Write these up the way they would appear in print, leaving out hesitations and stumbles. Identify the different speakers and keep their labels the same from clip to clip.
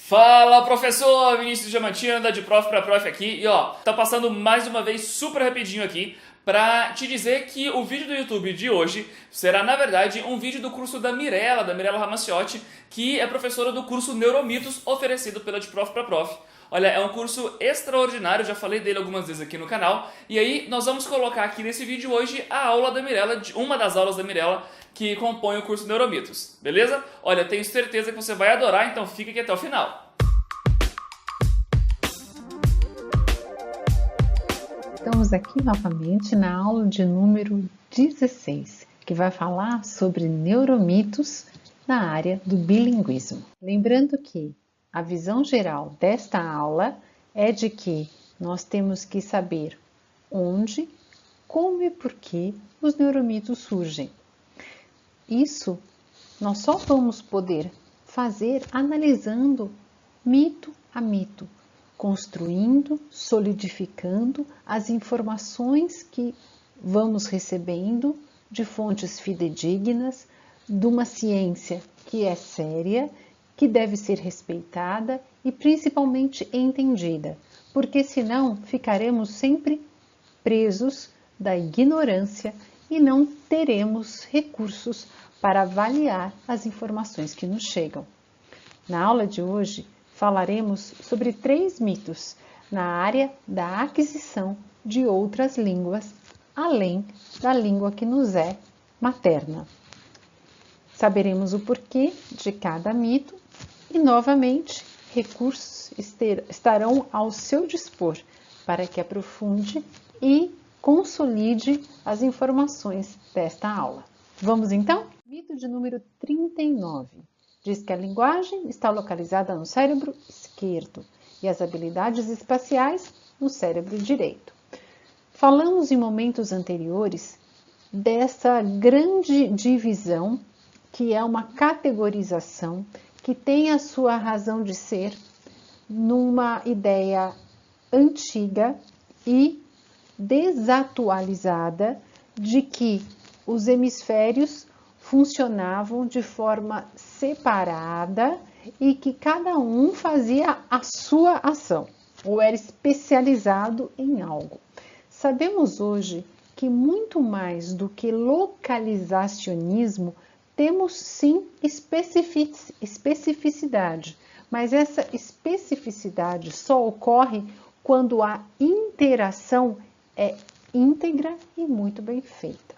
Speaker 1: Fala, professor! Vinícius Diamantino, da de Prof para Prof aqui. E ó, tá passando mais uma vez super rapidinho aqui pra te dizer que o vídeo do YouTube de hoje será, na verdade, um vídeo do curso da Mirella Ramaciotti, que é professora do curso Neuromitos, oferecido pela de Prof para Prof. Olha, é um curso extraordinário, já falei dele algumas vezes aqui no canal. E aí, nós vamos colocar aqui nesse vídeo hoje a aula da Mirella, uma das aulas da Mirella, que compõe o curso Neuromitos, beleza? Olha, tenho certeza que você vai adorar, então fica aqui até o final.
Speaker 2: Estamos aqui novamente na aula de número 16, que vai falar sobre neuromitos na área do bilinguismo. Lembrando que a visão geral desta aula é de que nós temos que saber onde, como e por que os neuromitos surgem. Isso nós só vamos poder fazer analisando mito a mito, construindo, solidificando as informações que vamos recebendo de fontes fidedignas, de uma ciência que é séria, que deve ser respeitada e principalmente entendida, porque senão ficaremos sempre presos da ignorância e não teremos recursos para avaliar as informações que nos chegam. Na aula de hoje, falaremos sobre 3 mitos na área da aquisição de outras línguas, além da língua que nos é materna. Saberemos o porquê de cada mito e, novamente, recursos estarão ao seu dispor para que aprofunde e consolide as informações desta aula. Vamos então? Mito de número 39. Diz que a linguagem está localizada no cérebro esquerdo e as habilidades espaciais no cérebro direito. Falamos em momentos anteriores dessa grande divisão, que é uma categorização que tem a sua razão de ser numa ideia antiga e desatualizada de que os hemisférios funcionavam de forma separada e que cada um fazia a sua ação, ou era especializado em algo. Sabemos hoje que muito mais do que localizacionismo, temos sim especificidade, mas essa especificidade só ocorre quando a interação é íntegra e muito bem feita.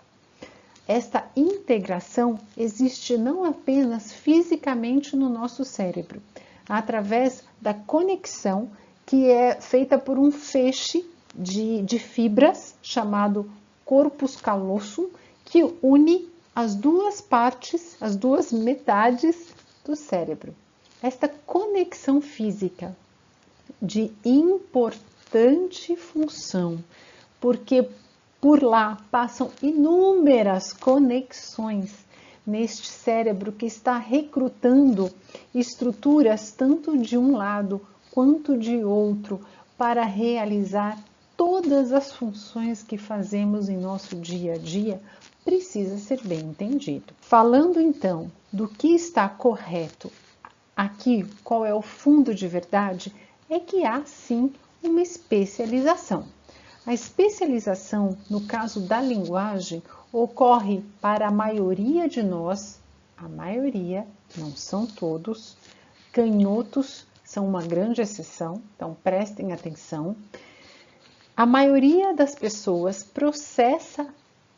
Speaker 2: Esta integração existe não apenas fisicamente no nosso cérebro, através da conexão que é feita por um feixe de fibras chamado corpus callosum, que une as duas partes, as duas metades do cérebro. Esta conexão física de importante função, porque por lá passam inúmeras conexões neste cérebro que está recrutando estruturas tanto de um lado quanto de outro para realizar todas as funções que fazemos em nosso dia a dia, precisa ser bem entendido. Falando então do que está correto aqui, qual é o fundo de verdade, é que há sim uma especialização. A especialização, no caso da linguagem, ocorre para a maioria de nós, a maioria, não são todos, canhotos são uma grande exceção, então prestem atenção. A maioria das pessoas processa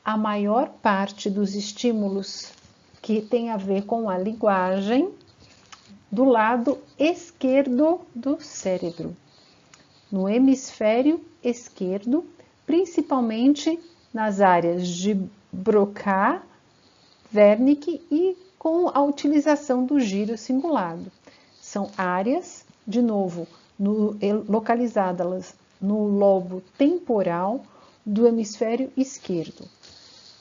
Speaker 2: a maior parte dos estímulos que tem a ver com a linguagem do lado esquerdo do cérebro, no hemisfério esquerdo, principalmente nas áreas de Broca, Wernicke e com a utilização do giro cingulado. São áreas, de novo, localizadas no lobo temporal do hemisfério esquerdo.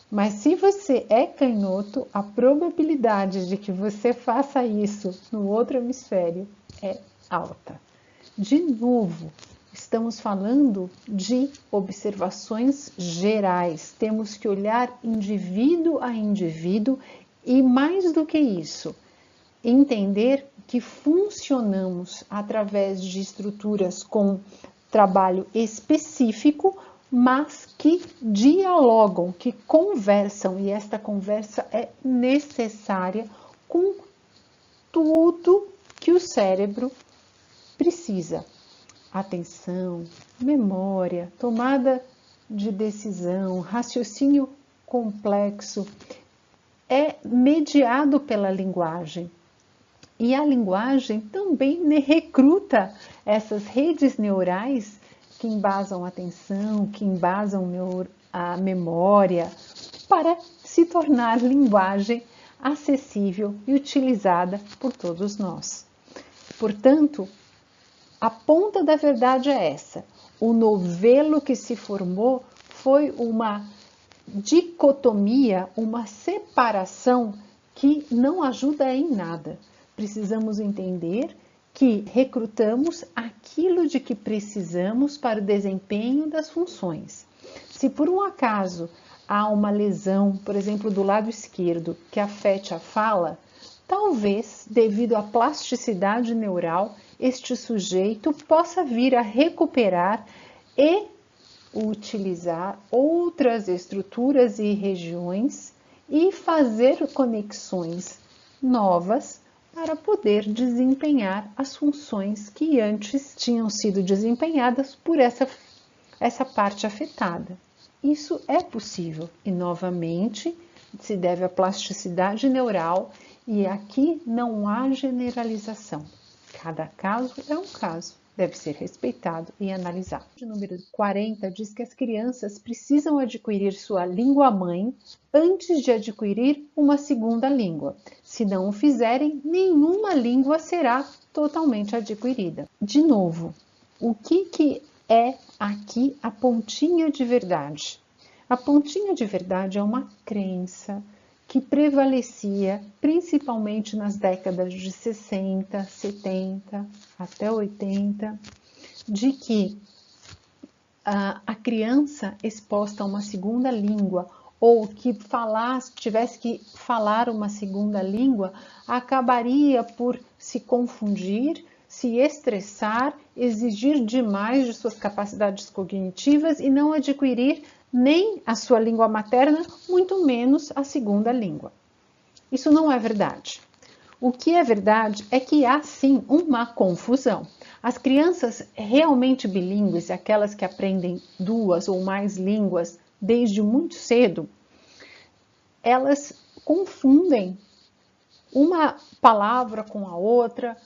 Speaker 2: Mas se você é canhoto, a probabilidade de que você faça isso no outro hemisfério é alta. De novo, estamos falando de observações gerais. Temos que olhar indivíduo a indivíduo e, mais do que isso, entender que funcionamos através de estruturas com trabalho específico, mas que dialogam, que conversam, e esta conversa é necessária com tudo que o cérebro precisa. Atenção, memória, tomada de decisão, raciocínio complexo, é mediado pela linguagem. E a linguagem também recruta essas redes neurais que embasam a atenção, que embasam a memória, para se tornar linguagem acessível e utilizada por todos nós. Portanto, a ponta da verdade é essa. O novelo que se formou foi uma dicotomia, uma separação que não ajuda em nada. Precisamos entender que recrutamos aquilo de que precisamos para o desempenho das funções. Se por um acaso há uma lesão, por exemplo, do lado esquerdo, que afete a fala, talvez, devido à plasticidade neural, este sujeito possa vir a recuperar e utilizar outras estruturas e regiões e fazer conexões novas para poder desempenhar as funções que antes tinham sido desempenhadas por essa parte afetada. Isso é possível e, novamente, se deve à plasticidade neural e aqui não há generalização. Cada caso é um caso, deve ser respeitado e analisado. O número 40 diz que as crianças precisam adquirir sua língua-mãe antes de adquirir uma segunda língua. Se não o fizerem, nenhuma língua será totalmente adquirida. De novo, o que é aqui a pontinha de verdade? A pontinha de verdade é uma crença que prevalecia principalmente nas décadas de 60, 70 até 80, de que a criança exposta a uma segunda língua ou que tivesse que falar uma segunda língua, acabaria por se confundir, se estressar, exigir demais de suas capacidades cognitivas e não adquirir nem a sua língua materna, muito menos a segunda língua. Isso não é verdade. O que é verdade é que há sim uma confusão. As crianças realmente bilíngues, aquelas que aprendem duas ou mais línguas desde muito cedo, elas confundem uma palavra com a outra,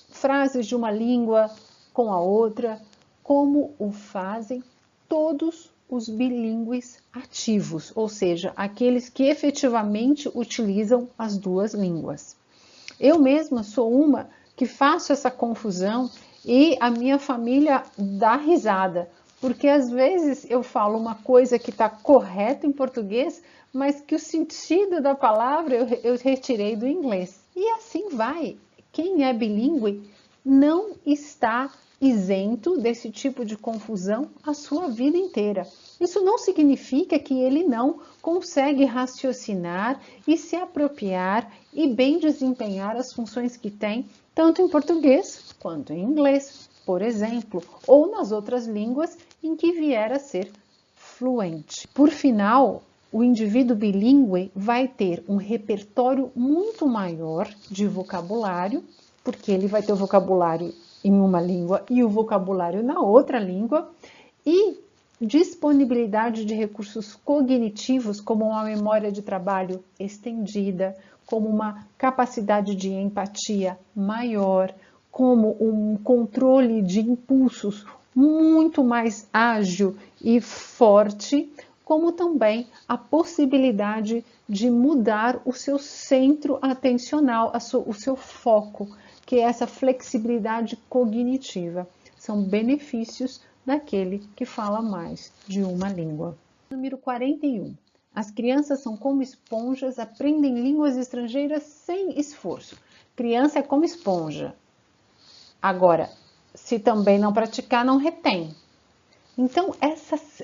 Speaker 2: frases de uma língua com a outra, como o fazem todos os bilíngues ativos, ou seja, aqueles que efetivamente utilizam as duas línguas. Eu mesma sou uma que faço essa confusão e a minha família dá risada, porque às vezes eu falo uma coisa que está correta em português, mas que o sentido da palavra eu retirei do inglês. E assim vai. Quem é bilíngue não está isento desse tipo de confusão a sua vida inteira. Isso não significa que ele não consegue raciocinar e se apropriar e bem desempenhar as funções que tem, tanto em português quanto em inglês, por exemplo, ou nas outras línguas em que vier a ser fluente. Por final, o indivíduo bilíngue vai ter um repertório muito maior de vocabulário, porque ele vai ter o vocabulário em uma língua e o vocabulário na outra língua, e disponibilidade de recursos cognitivos, como uma memória de trabalho estendida, como uma capacidade de empatia maior, como um controle de impulsos muito mais ágil e forte, como também a possibilidade de mudar o seu centro atencional, o seu foco, que é essa flexibilidade cognitiva. São benefícios daquele que fala mais de uma língua. Número 41. As crianças são como esponjas, aprendem línguas estrangeiras sem esforço. Criança é como esponja. Agora, se também não praticar, não retém. Então,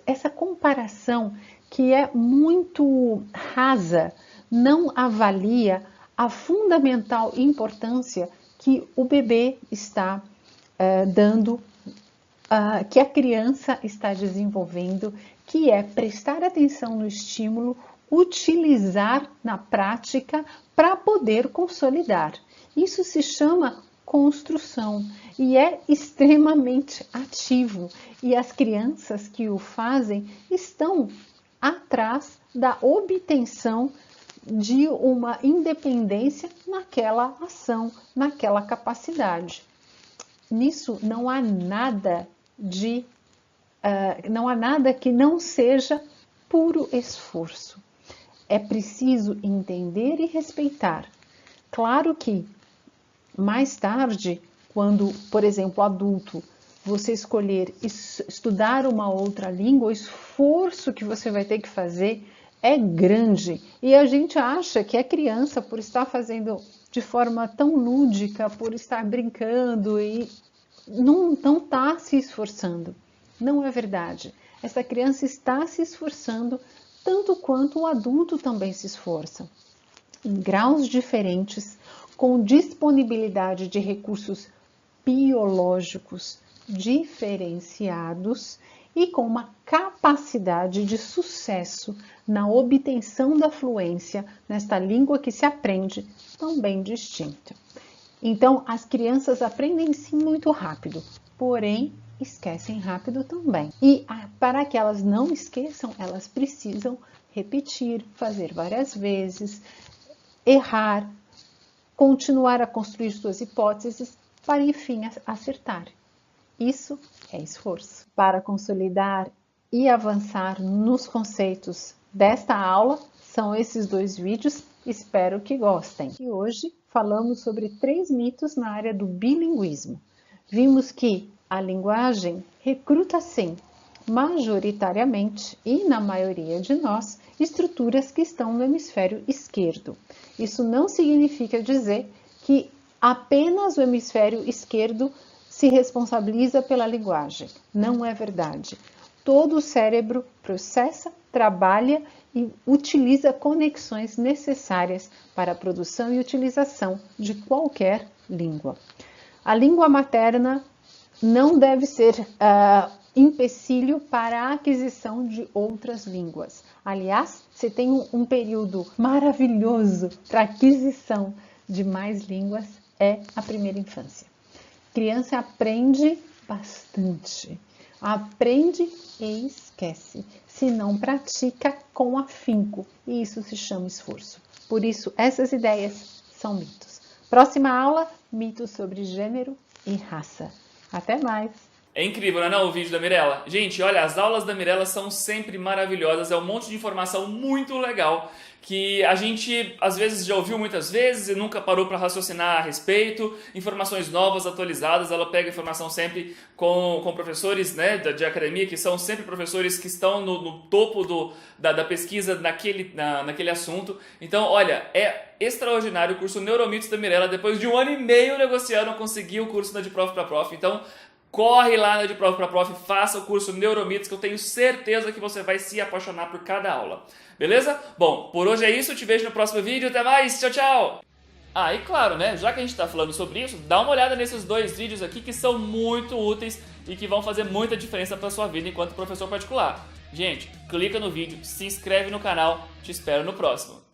Speaker 2: essa comparação que é muito rasa, não avalia a fundamental importância que o bebê está dando, que a criança está desenvolvendo, que é prestar atenção no estímulo, utilizar na prática para poder consolidar. Isso se chama construção e é extremamente ativo. E as crianças que o fazem estão atrás da obtenção de uma independência naquela ação, naquela capacidade. Nisso não há nada que não seja puro esforço. É preciso entender e respeitar. Claro que mais tarde, quando, por exemplo, adulto, você escolher estudar uma outra língua, o esforço que você vai ter que fazer é grande. E a gente acha que a criança, por estar fazendo de forma tão lúdica, por estar brincando e não está se esforçando. Não é verdade. Essa criança está se esforçando tanto quanto o adulto também se esforça. Em graus diferentes, com disponibilidade de recursos biológicos diferenciados e com uma capacidade de sucesso na obtenção da fluência nesta língua que se aprende também distinta. Então, as crianças aprendem sim muito rápido, porém esquecem rápido também. E para que elas não esqueçam, elas precisam repetir, fazer várias vezes, errar, continuar a construir suas hipóteses para, enfim, acertar. Isso é esforço. Para consolidar e avançar nos conceitos desta aula, são esses 2 vídeos. Espero que gostem. E hoje falamos sobre 3 mitos na área do bilinguismo. Vimos que a linguagem recruta, sim, majoritariamente e na maioria de nós, estruturas que estão no hemisfério esquerdo. Isso não significa dizer que apenas o hemisfério esquerdo se responsabiliza pela linguagem. Não é verdade. Todo o cérebro processa, trabalha e utiliza conexões necessárias para a produção e utilização de qualquer língua. A língua materna não deve ser empecilho para a aquisição de outras línguas. Aliás, se tem um período maravilhoso para aquisição de mais línguas, é a primeira infância. A criança aprende bastante, aprende e esquece, se não pratica com afinco, e isso se chama esforço. Por isso, essas ideias são mitos. Próxima aula, mitos sobre gênero e raça. Até mais!
Speaker 1: É incrível, não é o vídeo da Mirella? Gente, olha, as aulas da Mirella são sempre maravilhosas, é um monte de informação muito legal que a gente às vezes já ouviu muitas vezes e nunca parou para raciocinar a respeito, informações novas, atualizadas. Ela pega informação sempre com professores, né, de academia, que são sempre professores que estão no topo da pesquisa naquele assunto. Então, olha, é extraordinário o curso Neuromitos da Mirella. Depois de 1 ano e meio negociando, eu consegui o curso da De Prof pra Prof. Então, corre lá na De Prof pra Prof, faça o curso Neuromitos, que eu tenho certeza que você vai se apaixonar por cada aula. Beleza? Bom, por hoje é isso, eu te vejo no próximo vídeo, até mais, tchau, tchau! Ah, e claro, né, já que a gente tá falando sobre isso, dá uma olhada nesses 2 vídeos aqui que são muito úteis e que vão fazer muita diferença pra sua vida enquanto professor particular. Gente, clica no vídeo, se inscreve no canal, te espero no próximo.